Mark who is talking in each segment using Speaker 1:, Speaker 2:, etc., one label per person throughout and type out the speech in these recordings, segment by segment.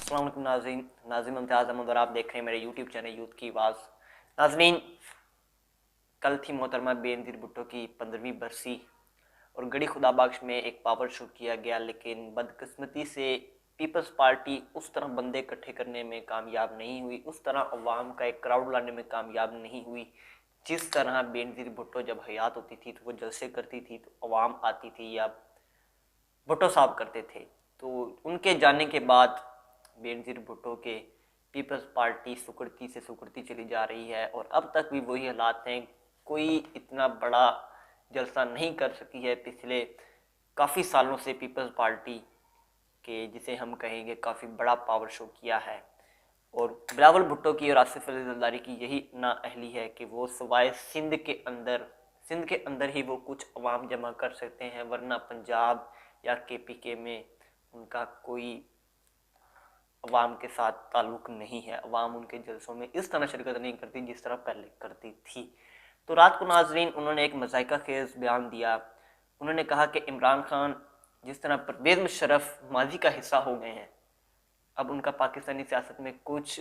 Speaker 1: अस्सलाम वालेकुम नाज़रीन मुमताज़ अहमद और आप देख रहे हैं मेरे यूट्यूब चैनल यूथ की आवाज़। नाज़रीन, कल थी मोहतरमा बेनज़ीर भुट्टो की 15वीं बरसी और गड़ी खुदाबख्श में एक पावर शो किया गया, लेकिन बदकिस्मती से पीपल्स पार्टी उस तरह बंदे इकट्ठे करने में कामयाब नहीं हुई, उस तरह अवाम का एक क्राउड लाने में कामयाब नहीं हुई। जिस तरह बेनज़ीर भुट्टो जब हयात होती थी तो वो जलसे करती थी तो अवाम आती थी या भुट्टो साहब करते थे। तो उनके जाने के बाद बेनज़ीर भुट्टो के पीपल्स पार्टी सुकड़ती से सुकड़ती चली जा रही है और अब तक भी वही हालात हैं। कोई इतना बड़ा जलसा नहीं कर सकी है पिछले काफ़ी सालों से पीपल्स पार्टी के, जिसे हम कहेंगे काफ़ी बड़ा पावर शो किया है। और बिलावल भुट्टो की और आसिफ अली जरदारी की यही नाअहली है कि वो सिवाय सिंध के अंदर ही वो कुछ अवाम जमा कर सकते हैं, वरना पंजाब या KPK में उनका कोई अवाम के साथ ताल्लुक़ नहीं है। अवाम उनके जलसों में इस तरह शिरकत नहीं करती जिस तरह पहले करती थी। तो रात को नाजरीन उन्होंने एक मज़ाइका खेज़ बयान दिया। उन्होंने कहा कि इमरान खान जिस तरह परवेज़ मुशर्रफ माजी का हिस्सा हो गए हैं, अब उनका पाकिस्तानी सियासत में कुछ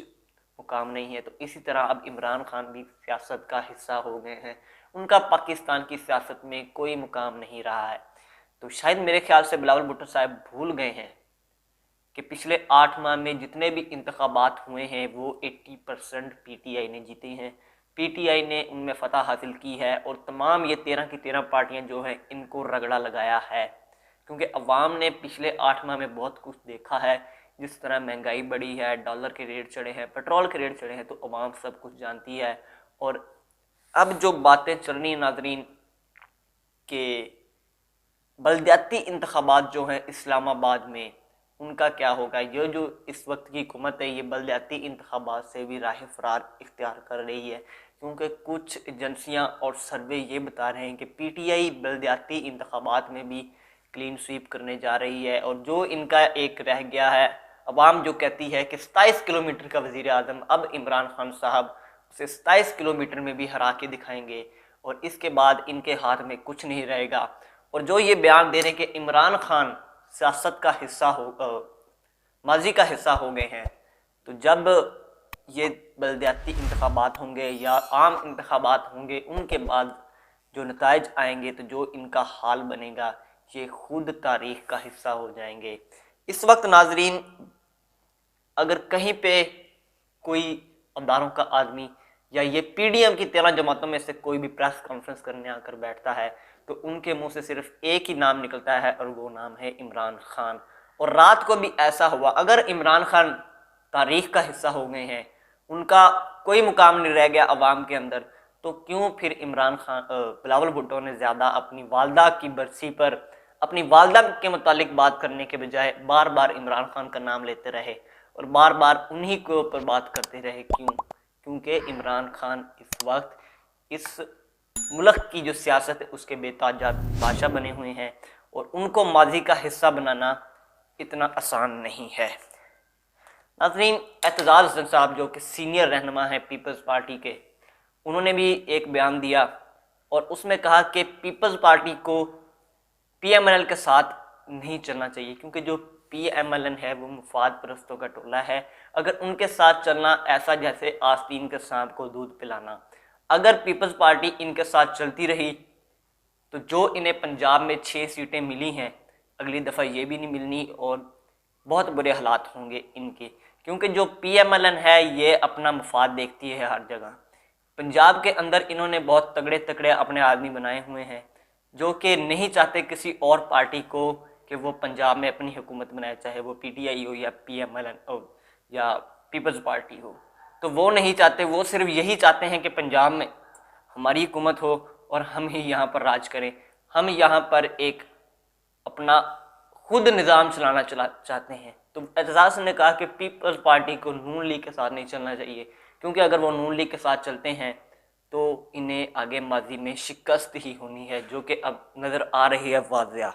Speaker 1: मुकाम नहीं है, तो इसी तरह अब इमरान खान भी सियासत का हिस्सा हो गए हैं, उनका पाकिस्तान की सियासत में कोई मुकाम नहीं रहा है। तो शायद मेरे ख्याल से बिलावल भुट्टो साहब भूल गए हैं कि पिछले 8 माह में जितने भी इंतखाबात हुए हैं वो 80% PTI ने जीते हैं। PTI ने उनमें फतह हासिल की है और तमाम ये 13 की 13 पार्टियां जो हैं इनको रगड़ा लगाया है, क्योंकि अवाम ने पिछले 8 माह में बहुत कुछ देखा है। जिस तरह महंगाई बढ़ी है, डॉलर के रेट चढ़े हैं, पेट्रोल के रेट चढ़े हैं, तो अवाम सब कुछ जानती है। और अब जो बातें चल रही हैं नाजरीन के बलदियाती इंतखाबात जो हैं इस्लामाबाद में, उनका क्या होगा। ये जो इस वक्त की हुकूमत है ये बलदियाती इंतखाबात से भी राह फरार इख्तियार कर रही है, क्योंकि कुछ एजेंसियां और सर्वे ये बता रहे हैं कि PTI बलदियाती इंतखाबात में भी क्लीन स्वीप करने जा रही है। और जो इनका एक रह गया है, अवाम जो कहती है कि 27 किलोमीटर का वज़ीर आज़म, अब इमरान खान साहब उसे 27 किलोमीटर में भी हरा के दिखाएंगे और इसके बाद इनके हाथ में कुछ नहीं रहेगा। और जो ये बयान दे रहे हैं कि इमरान खान सियासत का हिस्सा हो, माजी का हिस्सा हो गए हैं, तो जब ये बलदियाती इंतखाबात होंगे या आम इंतखाबात होंगे उनके बाद जो नताइज आएंगे तो जो इनका हाल बनेगा ये खुद तारीख का हिस्सा हो जाएंगे। इस वक्त नाजरीन अगर कहीं पे कोई अदारों का आदमी या ये PDM की 13 जमातों में से कोई भी प्रेस कॉन्फ्रेंस करने आकर बैठता है तो उनके मुंह से सिर्फ एक ही नाम निकलता है और वो नाम है इमरान खान। और रात को भी ऐसा हुआ। अगर इमरान खान तारीख का हिस्सा हो गए हैं, उनका कोई मुकाम नहीं रह गया अवाम के अंदर, तो क्यों फिर इमरान खान बिलावल भुट्टो ने ज़्यादा अपनी वालदा की बरसी पर अपनी वालदा के मुतालिक बात करने के बजाय बार बार इमरान खान का नाम लेते रहे और बार बार उन्हीं के ऊपर बात करते रहे। क्यों? क्योंकि इमरान खान इस वक्त इस मुल्क की जो सियासत है उसके बेताजा बादशाह बने हुए हैं और उनको माजी का हिस्सा बनाना इतना आसान नहीं है। नाज़रीन, एतजाज़ हसन साहब जो कि सीनियर रहनुमा हैं पीपल्स पार्टी के, उन्होंने भी एक बयान दिया और उसमें कहा कि पीपल्स पार्टी को PMLN के साथ नहीं चलना चाहिए, क्योंकि जो PMLN है वो मुफाद परस्तों का टोला है। अगर उनके साथ चलना ऐसा जैसे आस्तीन के सांप को दूध पिलाना। अगर पीपल्स पार्टी इनके साथ चलती रही तो जो इन्हें पंजाब में 6 सीटें मिली हैं अगली दफ़ा ये भी नहीं मिलनी और बहुत बुरे हालात होंगे इनके, क्योंकि जो PMLN है ये अपना मुफाद देखती है हर जगह। पंजाब के अंदर इन्होंने बहुत तगड़े तगड़े अपने आदमी बनाए हुए हैं जो कि नहीं चाहते किसी और पार्टी को कि वो पंजाब में अपनी हुकूमत बनाए, चाहे वो PTI हो या PMLN हो या पीपल्स पार्टी हो, तो वो नहीं चाहते। वो सिर्फ यही चाहते हैं कि पंजाब में हमारी हुकूमत हो और हम ही यहाँ पर राज करें, हम यहाँ पर एक अपना खुद निज़ाम चलाना चाहते हैं। तो एतजाज़ ने कहा कि पीपल्स पार्टी को नून लीग के साथ नहीं चलना चाहिए, क्योंकि अगर वो नून लीग के साथ चलते हैं तो इन्हें आगे माजी में शिकस्त ही होनी है, जो कि अब नज़र आ रही है वाज़िया।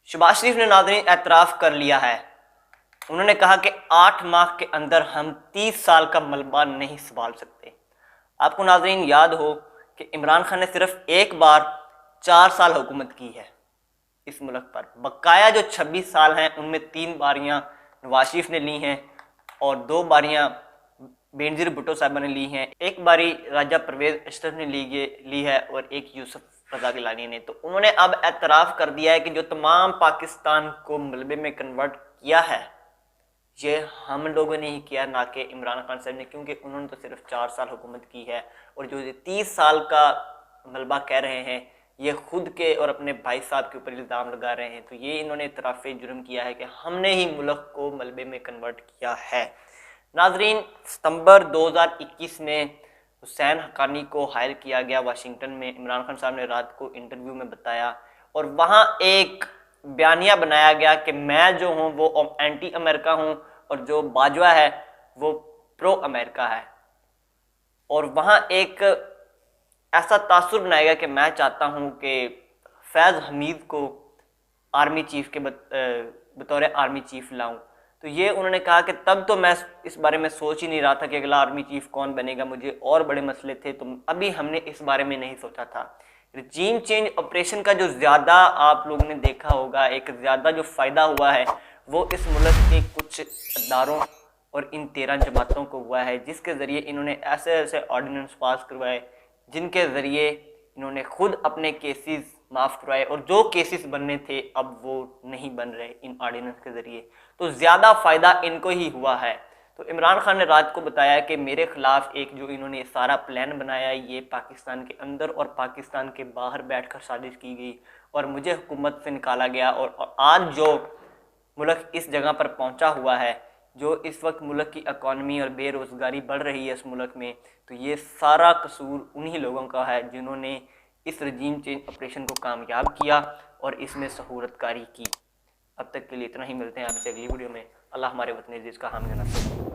Speaker 1: शहबाज शरीफ ने नाज़रीन एतराफ़ कर लिया है। उन्होंने कहा कि 8 माह के अंदर हम 30 साल का मलबा नहीं संभाल सकते। आपको नाज़रीन याद हो कि इमरान खान ने सिर्फ एक बार 4 साल हुकूमत की है इस मुल्क पर। बकाया जो 26 साल हैं उनमें 3 बारियां नवाज शरीफ ने ली हैं और 2 बारियां बेनज़ीर भुट्टो साहबा ने ली हैं, 1 बारी राजा परवेज़ अशरफ ने ली है और 1 यूसुफ रज़ा गिलानी ने। तो उन्होंने अब एतराफ़ कर दिया है कि जो तमाम पाकिस्तान को मलबे में कन्वर्ट किया है ये हम लोगों ने ही किया, ना कि इमरान खान साहब ने, क्योंकि उन्होंने तो सिर्फ 4 साल हुकूमत की है और जो 30 साल का मलबा कह रहे हैं ये खुद के और अपने भाई साहब के ऊपर इल्ज़ाम लगा रहे हैं। तो ये इन्होंने इतराफ़ जुर्म किया है कि हमने ही मुल्क को मलबे में कन्वर्ट किया है। नाजरीन, सितंबर 2021 में हुसैन हक्कानी को हायर किया गया वाशिंगटन में। इमरान खान साहब ने रात को इंटरव्यू में बताया और वहाँ एक बयानिया बनाया गया कि मैं जो हूँ वो एंटी अमेरिका हूँ और जो बाजवा है वो प्रो अमेरिका है। और वहाँ एक ऐसा तासुर बनाया गया कि मैं चाहता हूँ कि फैज़ हमीद को आर्मी चीफ के बतौर आर्मी चीफ लाऊं। तो ये उन्होंने कहा कि तब तो मैं इस बारे में सोच ही नहीं रहा था कि अगला आर्मी चीफ कौन बनेगा, मुझे और बड़े मसले थे, तो अभी हमने इस बारे में नहीं सोचा था। रजीम चेंज ऑपरेशन का जो ज़्यादा आप लोगों ने देखा होगा, एक ज़्यादा जो फ़ायदा हुआ है वो इस मुल्क के कुछ अदारों और इन 13 जमातों को हुआ है, जिसके ज़रिए इन्होंने ऐसे ऐसे ऑर्डिनेंस पास करवाए जिनके ज़रिए इन्होंने खुद अपने केसेस माफ़ करवाए और जो केसेस बनने थे अब वो नहीं बन रहे इन ऑर्डिनेंस के ज़रिए। तो ज़्यादा फ़ायदा इनको ही हुआ है। तो इमरान खान ने रात को बताया कि मेरे ख़िलाफ़ एक जो इन्होंने सारा प्लान बनाया ये पाकिस्तान के अंदर और पाकिस्तान के बाहर बैठकर साजिश की गई और मुझे हुकूमत से निकाला गया। और आज जो मुल्क इस जगह पर पहुंचा हुआ है, जो इस वक्त मुल्क की इकॉनमी और बेरोज़गारी बढ़ रही है इस मुल्क में, तो ये सारा कसूर उन्हीं लोगों का है जिन्होंने इस रजीम चेंज ऑपरेशन को कामयाब किया और इसमें सहूरतकारी की। अब तक के लिए इतना ही, मिलते हैं आपसे अगली वीडियो में। अल्लाह हमारे वतन अज़ीज़ का हामी नसीर।